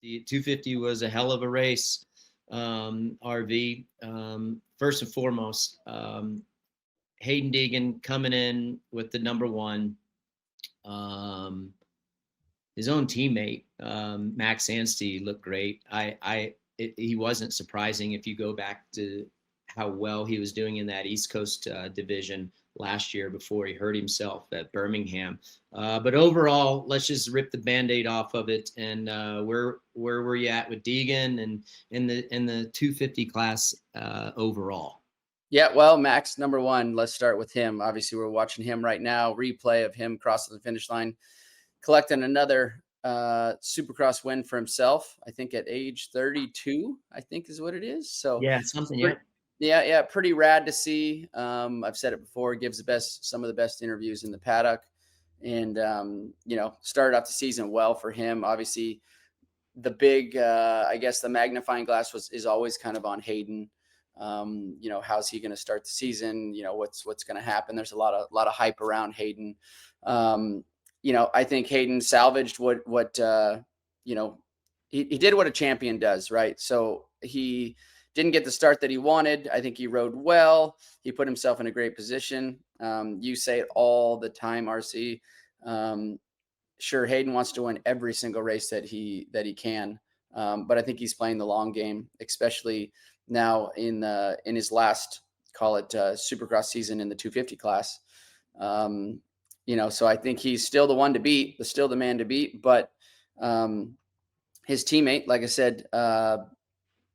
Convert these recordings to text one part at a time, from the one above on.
The 250 was a hell of a race. RV. First and foremost, Haiden Deegan coming in with the number one. Um, his own teammate, Max Anstie, looked great. He wasn't surprising if you go back to how well he was doing in that East Coast division last year before he hurt himself at Birmingham. But overall, let's just rip the Band-Aid off of it. And where were you at with Deegan and in the 250 class overall? Yeah, well, Max, number one, let's start with him. Obviously, we're watching him right now, replay of him crossing the finish line, collecting another Supercross win for himself. I think at age 32, I think is what it is. So yeah, something. Yeah. Yeah, pretty rad to see. I've said it before. Gives some of the best interviews in the paddock, and started off the season well for him. Obviously, the big, I guess, the magnifying glass is always kind of on Haiden. How's he going to start the season? What's going to happen? There's a lot of hype around Haiden. I think Haiden salvaged what he did what a champion does, right? So he didn't get the start that he wanted. I think he rode well. He put himself in a great position. You say it all the time, RC. Sure, Haiden wants to win every single race that he can, but I think he's playing the long game, especially now in his last, call it Supercross season in the 250 class. So I think he's still the one to beat, still the man to beat. But his teammate, like I said,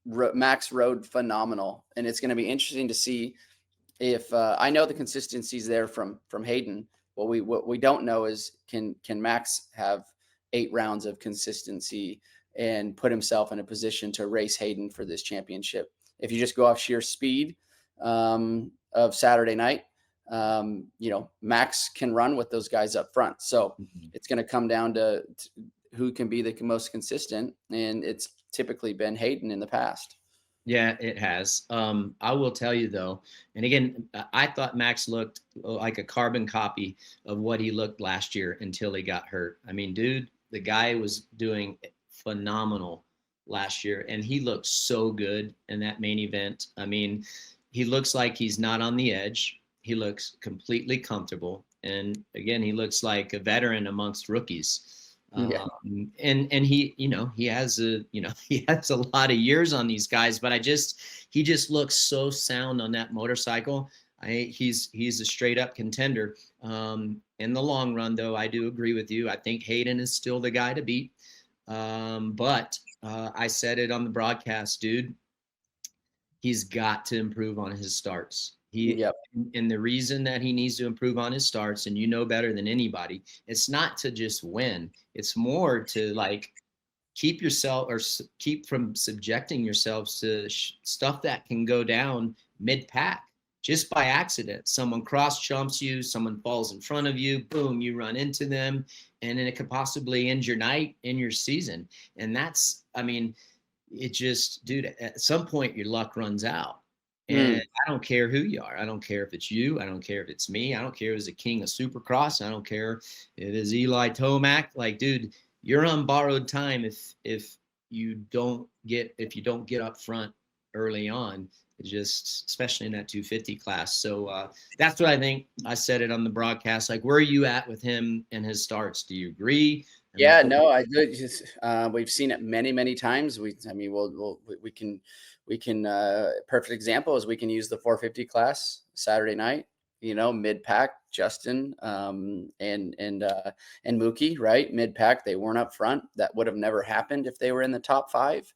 Max rode phenomenal, and it's going to be interesting to see if I know the consistency is there from Haiden. What we don't know is can Max have 8 rounds of consistency and put himself in a position to race Haiden for this championship. If you just go off sheer speed of Saturday night, Max can run with those guys up front. So it's going to come down to who can be the most consistent, and it's typically been Haiden in the past. Yeah, it has. I will tell you though, and again, I thought Max looked like a carbon copy of what he looked last year until he got hurt. I mean, dude, the guy was doing phenomenal last year, and he looked so good in that main event. I mean, he looks like he's not on the edge. He looks completely comfortable, and again, he looks like a veteran amongst rookies. Yeah. And he, he has a lot of years on these guys, but he just looks so sound on that motorcycle. He's a straight up contender. In the long run, though, I do agree with you. I think Hayden is still the guy to beat. But I said it on the broadcast, dude. He's got to improve on his starts. And the reason that he needs to improve on his starts, and you know better than anybody, it's not to just win. It's more to keep yourself or keep from subjecting yourselves to stuff that can go down mid-pack just by accident. Someone cross jumps you, someone falls in front of you, boom, you run into them, and then it could possibly end your night, end your season. And that's, it just, dude, at some point your luck runs out. And I don't care who you are. I don't care if it's you. I don't care if it's me. I don't care if it's a king of Supercross. I don't care if it's Eli Tomac. Dude, you're on borrowed time if you don't get up front early on, just especially in that 250 class. So that's what I think. I said it on the broadcast. Where are you at with him and his starts? Do you agree? Yeah, no, I do. We've seen it many, many times. We can perfect example is we can use the 450 class Saturday night, mid pack, Justin, and Mookie, right? Mid pack, they weren't up front. That would have never happened if they were in the top 5.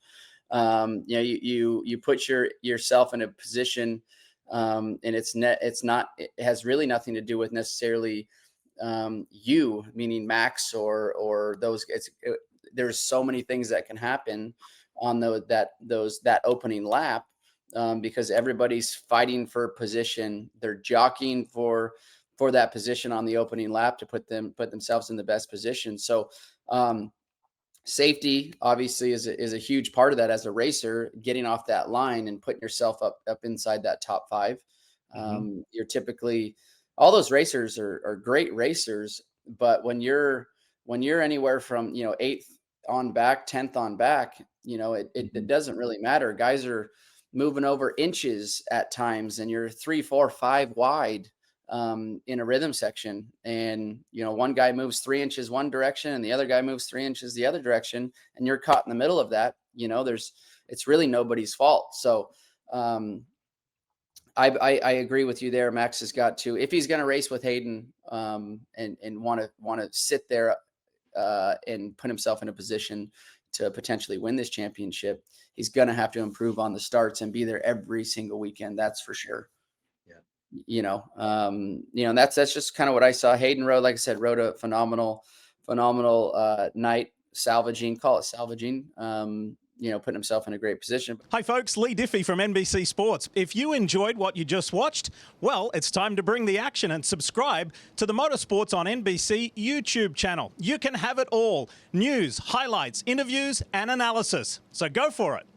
You put yourself in a position, and it has really nothing to do with necessarily you, meaning Max or those. There's so many things that can happen on that opening lap, because everybody's fighting for position. They're jockeying for that position on the opening lap to put themselves in the best position. So safety obviously is a huge part of that as a racer, getting off that line and putting yourself up inside that top 5. You're typically, all those racers are great racers, but when you're anywhere from 8th on back, 10th on back, you know, it doesn't really matter. Guys are moving over inches at times, and you're 3, 4, 5 wide in a rhythm section. And, you know, one guy moves 3 inches one direction and the other guy moves 3 inches the other direction, and you're caught in the middle of that. You know, it's really nobody's fault. So, I agree with you there. Max has got to, if he's going to race with Hayden, and want to sit there and put himself in a position to potentially win this championship, he's going to have to improve on the starts and be there every single weekend. That's for sure. Yeah. You know, and that's just kind of what I saw. Hayden rode, like I said, rode a phenomenal night, call it salvaging, putting himself in a great position. Hi folks, Lee Diffie from NBC Sports. If you enjoyed what you just watched, well, it's time to bring the action and subscribe to the Motorsports on NBC YouTube channel. You can have it all: news, highlights, interviews, and analysis. So go for it.